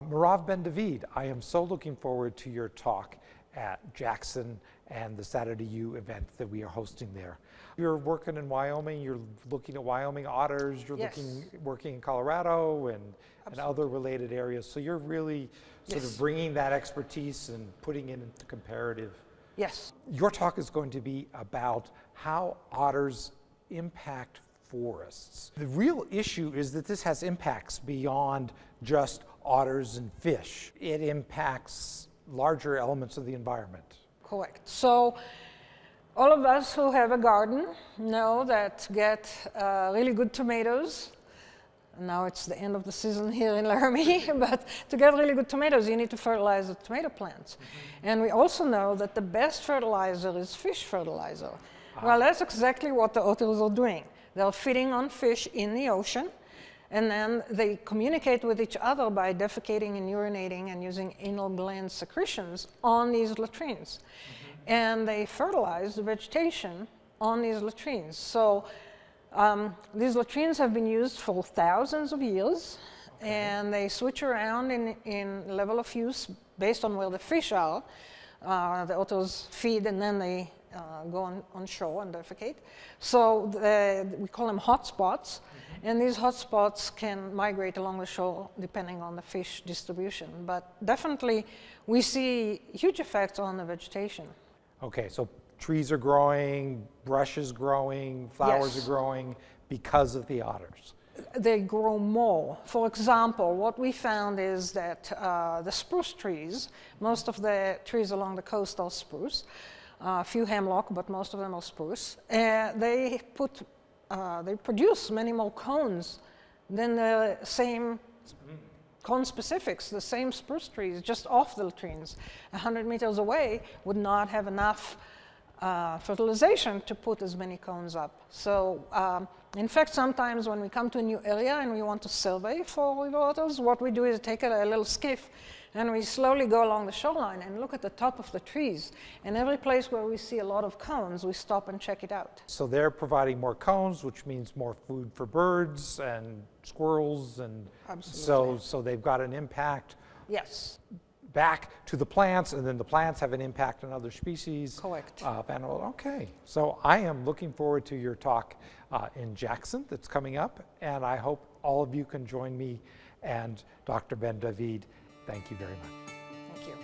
Merav Ben-David, I am so looking forward to your talk at Jackson and the Saturday U event that we are hosting there. You're working in Wyoming, you're looking at Wyoming otters, you're working in Colorado and other related areas. So you're really sort of bringing that expertise and putting it into comparative. Yes. Your talk is going to be about how otters impact forests. The real issue is that this has impacts beyond just otters and fish. It impacts larger elements of the environment. Correct. So all of us who have a garden know that to get really good tomatoes, now it's the end of the season here in Laramie, but to get really good tomatoes, you need to fertilize the tomato plants. And we also know that the best fertilizer is fish fertilizer. Well, that's exactly what the otters are doing. They're feeding on fish in the ocean, and then they communicate with each other by defecating and urinating and using anal gland secretions on these latrines. And they fertilize the vegetation on these latrines. So these latrines have been used for thousands of years, and they switch around in level of use based on where the fish are. The otters feed and then they go on shore and defecate. So we call them hotspots, and these hotspots can migrate along the shore depending on the fish distribution. But definitely we see huge effects on the vegetation. Okay, so trees are growing, brush is growing, flowers are growing because of the otters. They grow more. For example, what we found is that the spruce trees, most of the trees along the coast are spruce, a few hemlock, but most of them are spruce. They produce many more cones than the same cone specifics, the same spruce trees just off the latrines 100 meters away would not have enough fertilization to put as many cones up. So in fact, sometimes when we come to a new area and we want to survey for river otters, what we do is take a little skiff and we slowly go along the shoreline and look at the top of the trees. And every place where we see a lot of cones, we stop and check it out. So they're providing more cones, which means more food for birds and squirrels, and so they've got an impact back to the plants, and then the plants have an impact on other species. Correct. Okay, so I am looking forward to your talk in Jackson that's coming up, and I hope all of you can join me and Dr. Ben-David. Thank you very much. Thank you.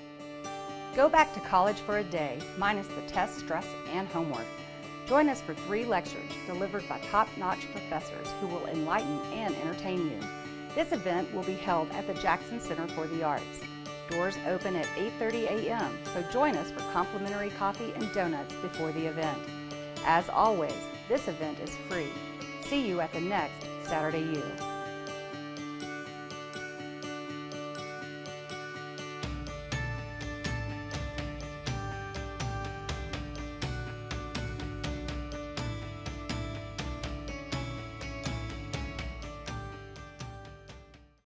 Go back to college for a day, minus the test, stress, and homework. Join us for 3 lectures delivered by top-notch professors who will enlighten and entertain you. This event will be held at the Jackson Center for the Arts. Doors open at 8:30 a.m., so join us for complimentary coffee and donuts before the event. As always, this event is free. See you at the next Saturday U.